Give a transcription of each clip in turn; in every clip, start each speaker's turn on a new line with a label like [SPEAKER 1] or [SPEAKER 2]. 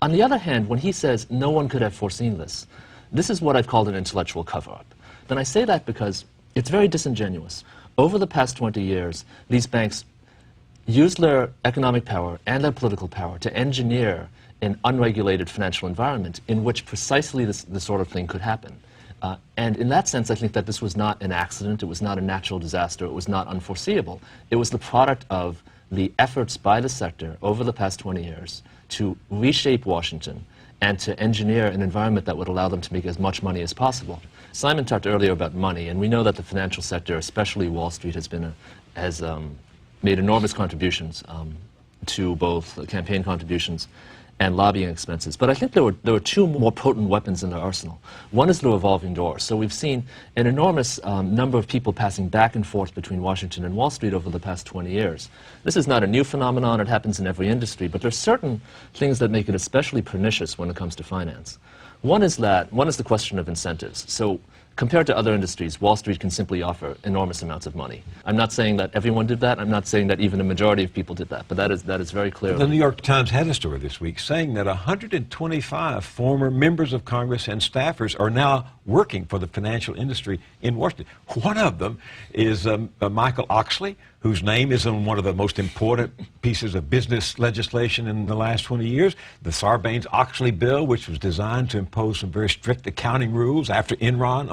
[SPEAKER 1] On the other hand, when he says no one could have foreseen this, this is what I've called an intellectual cover-up. Then I say that because it's very disingenuous. Over the past 20 years, these banks used their economic power and their political power to engineer an unregulated financial environment in which precisely this sort of thing could happen. And in that sense, I think that this was not an accident, it was not a natural disaster, it was not unforeseeable. It was the product of the efforts by the sector over the past 20 years to reshape Washington and to engineer an environment that would allow them to make as much money as possible. Simon talked earlier about money, and we know that the financial sector, especially Wall Street, has made enormous contributions to both campaign contributions and lobbying expenses. But I think there were two more potent weapons in their arsenal. One is the revolving door. So we've seen an enormous number of people passing back and forth between Washington and Wall Street over the past 20 years. This is not a new phenomenon. It happens in every industry. But there's certain things that make it especially pernicious when it comes to finance. One is the question of incentives. So compared to other industries, Wall Street can simply offer enormous amounts of money. I'm not saying that everyone did that. I'm not saying that even a majority of people did that. But that is very clear.
[SPEAKER 2] The New York Times had a story this week saying that 125 former members of Congress and staffers are now working for the financial industry in Washington. One of them is Michael Oxley, whose name is on one of the most important pieces of business legislation in the last 20 years, the Sarbanes-Oxley bill, which was designed to impose some very strict accounting rules after Enron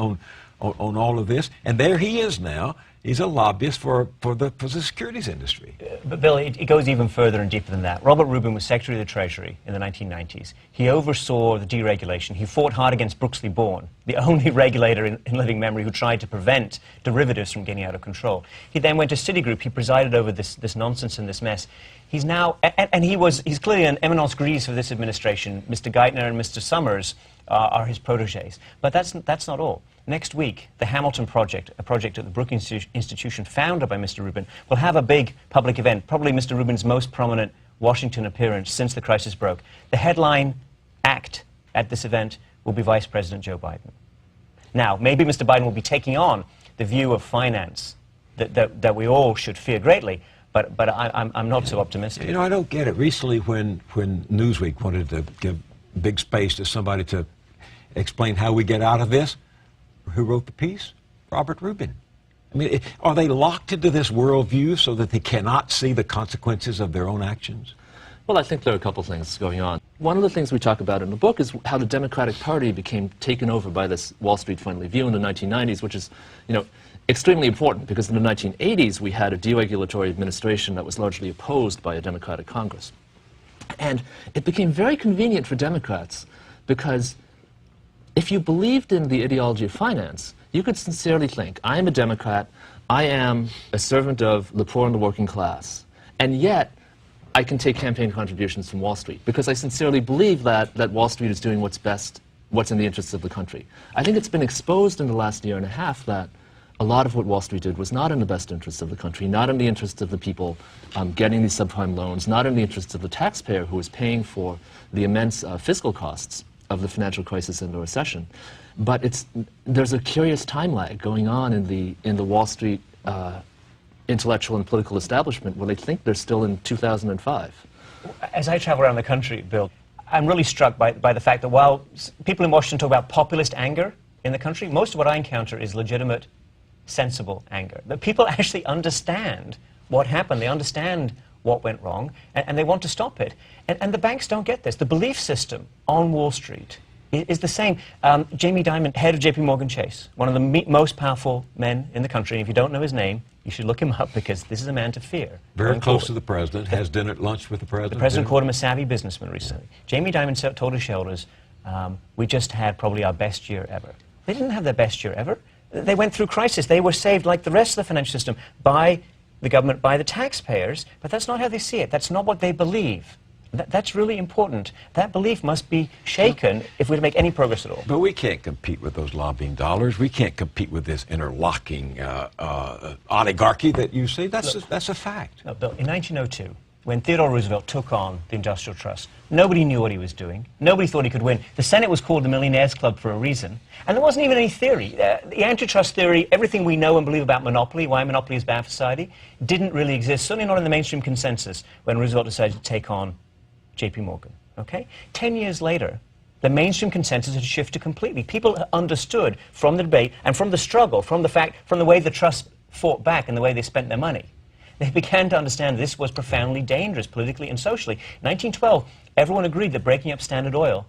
[SPEAKER 2] on all of this. And there he is now. He's a lobbyist for the securities industry.
[SPEAKER 3] But Bill, it goes even further and deeper than that. Robert Rubin was Secretary of the Treasury in the 1990s. He oversaw the deregulation. He fought hard against Brooks v. Bourne, the only regulator in living memory who tried to prevent derivatives from getting out of control. He then went to Citigroup. He presided over this nonsense and this mess. He's now, and he's clearly an eminence grise for this administration. Mr. Geithner and Mr. Summers are his protégés. But that's not all. Next week, the Hamilton Project, a project at the Brookings Institution founded by Mr. Rubin, will have a big public event, probably Mr. Rubin's most prominent Washington appearance since the crisis broke. The headline act at this event will be Vice President Joe Biden. Now, maybe Mr. Biden will be taking on the view of finance that we all should fear greatly, but I'm not so optimistic.
[SPEAKER 2] You know, I don't get it. Recently, when Newsweek wanted to give big space to somebody to explain how we get out of this, who wrote the piece? Robert Rubin. I mean, are they locked into this worldview so that they cannot see the consequences of their own actions?
[SPEAKER 1] Well, I think there are a couple things going on. One of the things we talk about in the book is how the Democratic Party became taken over by this Wall Street-friendly view in the 1990s, which is, extremely important because in the 1980s we had a deregulatory administration that was largely opposed by a Democratic Congress. And it became very convenient for Democrats because if you believed in the ideology of finance, you could sincerely think, I am a Democrat, I am a servant of the poor and the working class, and yet I can take campaign contributions from Wall Street because I sincerely believe that Wall Street is doing what's best, what's in the interests of the country. I think it's been exposed in the last year and a half that a lot of what Wall Street did was not in the best interests of the country, not in the interests of the people getting these subprime loans, not in the interests of the taxpayer who is paying for the immense fiscal costs of the financial crisis and the recession. But there's a curious time lag going on in the Wall Street intellectual and political establishment where they think they're still in 2005.
[SPEAKER 3] As I travel around the country, Bill, I'm really struck by the fact that while people in Washington talk about populist anger in the country, most of what I encounter is legitimate, sensible anger. That people actually understand what happened. They understand what went wrong, and they want to stop it. And the banks don't get this. The belief system on Wall Street is the same. Jamie Dimon, head of JP Morgan Chase, one of the most powerful men in the country. If you don't know his name, you should look him up because this is a man to fear.
[SPEAKER 2] Very close to the president, has dinner at lunch with the president.
[SPEAKER 3] The president called him a savvy businessman recently. Jamie Dimon told his shareholders, we just had probably our best year ever. They didn't have their best year ever. They went through crisis. They were saved like the rest of the financial system by the government, by the taxpayers, but that's not how they see it. That's not what they believe. That's really important. That belief must be shaken if we're to make any progress at all.
[SPEAKER 2] But we can't compete with those lobbying dollars. We can't compete with this interlocking oligarchy that you see. That's a fact.
[SPEAKER 3] No, Bill, in 1902, when Theodore Roosevelt took on the Industrial Trust, nobody knew what he was doing. Nobody thought he could win. The Senate was called the Millionaires Club for a reason. And there wasn't even any theory. The antitrust theory, everything we know and believe about monopoly, why monopoly is bad for society, didn't really exist, certainly not in the mainstream consensus when Roosevelt decided to take on J.P. Morgan. Okay? 10 years later, the mainstream consensus had shifted completely. People understood from the debate and from the struggle, from the way the trust fought back and the way they spent their money. They began to understand this was profoundly dangerous politically and socially. In 1912, everyone agreed that breaking up Standard Oil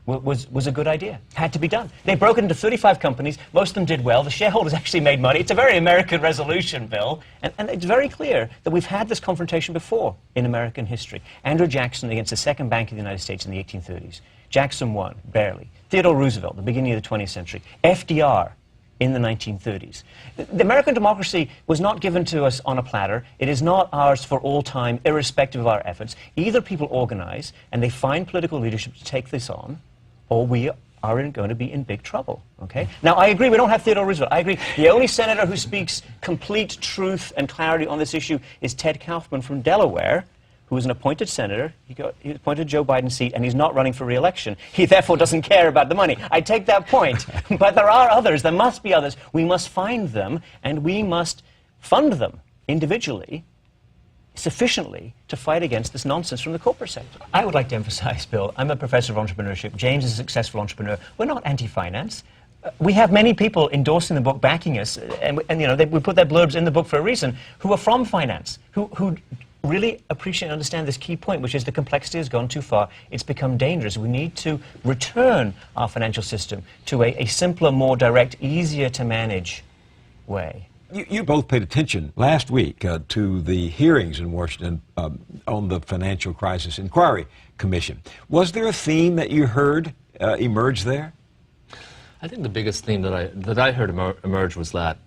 [SPEAKER 3] was a good idea. Had to be done. They broke it into 35 companies. Most of them did well. The shareholders actually made money. It's a very American resolution, Bill. And it's very clear that we've had this confrontation before in American history. Andrew Jackson against the Second Bank of the United States in the 1830s. Jackson won, barely. Theodore Roosevelt, the beginning of the 20th century. FDR in the 1930s. The American democracy was not given to us on a platter. It is not ours for all time, irrespective of our efforts. Either people organize and they find political leadership to take this on, or we are going to be in big trouble, okay? Now, I agree, we don't have Theodore Roosevelt. I agree. The only senator who speaks complete truth and clarity on this issue is Ted Kaufman from Delaware, who is an appointed senator. He appointed Joe Biden's seat, and he's not running for re-election. He therefore doesn't care about the money. I take that point. But there are others. There must be others. We must find them, and we must fund them individually, sufficiently to fight against this nonsense from the corporate sector. I would like to emphasize, Bill, I'm a professor of entrepreneurship. James is a successful entrepreneur. We're not anti-finance. We have many people endorsing the book, backing us, and you know, we put their blurbs in the book for a reason, who are from finance, who really appreciate and understand this key point, which is the complexity has gone too far. It's become dangerous. We need to return our financial system to a simpler, more direct, easier to manage way.
[SPEAKER 2] You both paid attention last week to the hearings in Washington on the Financial Crisis Inquiry Commission. Was there a theme that you heard emerge there?
[SPEAKER 1] I think the biggest theme that I heard emerge was that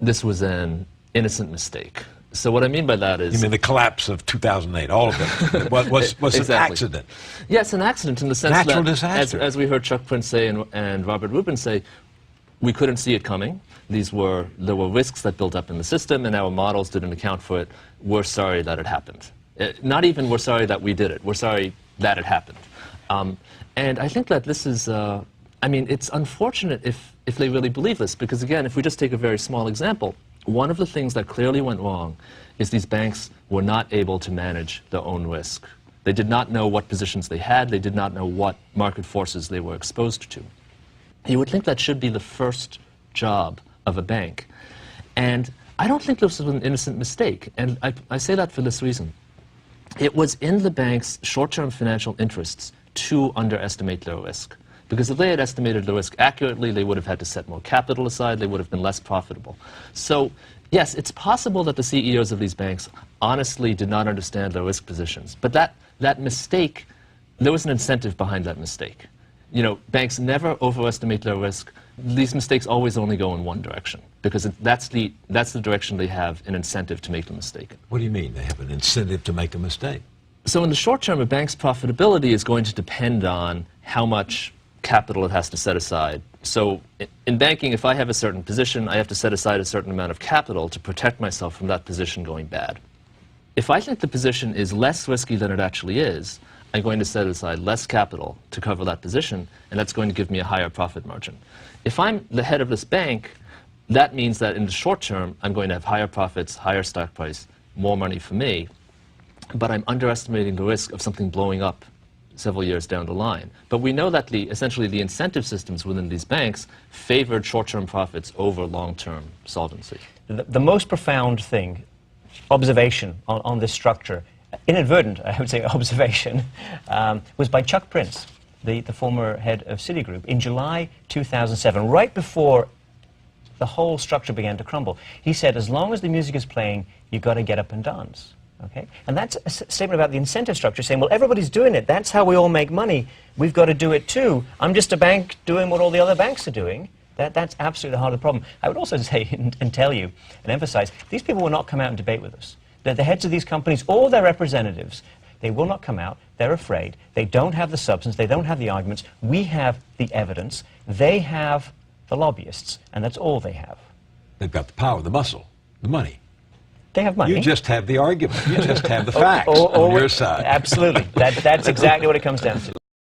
[SPEAKER 1] this was an innocent mistake. So what I mean by that is...
[SPEAKER 2] You mean the collapse of 2008, all of it, was
[SPEAKER 1] exactly.
[SPEAKER 2] an accident?
[SPEAKER 1] Yes, an accident in the sense
[SPEAKER 2] Natural
[SPEAKER 1] that,
[SPEAKER 2] disaster.
[SPEAKER 1] as we heard Chuck Prince say and Robert Rubin say, we couldn't see it coming. There were risks that built up in the system, and our models didn't account for it. We're sorry that it happened. Not even we're sorry that we did it. We're sorry that it happened. And I think that this is... I mean, it's unfortunate if they really believe this, because again, if we just take a very small example, one of the things that clearly went wrong is these banks were not able to manage their own risk. They did not know what positions they had. They did not know what market forces they were exposed to. You would think that should be the first job of a bank. And I don't think this was an innocent mistake. And I say that for this reason. It was in the bank's short-term financial interests to underestimate their risk. Because if they had estimated the risk accurately, they would have had to set more capital aside, they would have been less profitable. So, yes, it's possible that the CEOs of these banks honestly did not understand their risk positions. But that mistake, there was an incentive behind that mistake. You know, banks never overestimate their risk. These mistakes always only go in one direction, because that's the direction they have an incentive to make the mistake.
[SPEAKER 2] What do you mean they have an incentive to make a mistake?
[SPEAKER 1] So in the short term, a bank's profitability is going to depend on how much capital it has to set aside. So in banking, if I have a certain position, I have to set aside a certain amount of capital to protect myself from that position going bad. If I think the position is less risky than it actually is, I'm going to set aside less capital to cover that position, and that's going to give me a higher profit margin. If I'm the head of this bank, that means that in the short term, I'm going to have higher profits, higher stock price, more money for me, but I'm underestimating the risk of something blowing up several years down the line. But we know that essentially the incentive systems within these banks favored short-term profits over long-term solvency.
[SPEAKER 3] The most profound thing, observation on this structure, inadvertent, I would say, observation, was by Chuck Prince, the former head of Citigroup, in July 2007, right before the whole structure began to crumble. He said, as long as the music is playing, you've got to get up and dance. Okay? And that's a statement about the incentive structure, saying, well, everybody's doing it. That's how we all make money. We've got to do it too. I'm just a bank doing what all the other banks are doing. That's absolutely the heart of the problem. I would also say and tell you and emphasize, these people will not come out and debate with us. They're the heads of these companies, all their representatives. They will not come out. They're afraid. They don't have the substance. They don't have the arguments. We have the evidence. They have the lobbyists, and that's all they have.
[SPEAKER 2] They've got the power, the muscle, the money.
[SPEAKER 3] They have money.
[SPEAKER 2] You just have the argument. You just have the facts on your side.
[SPEAKER 3] Absolutely. That's exactly what it comes down to.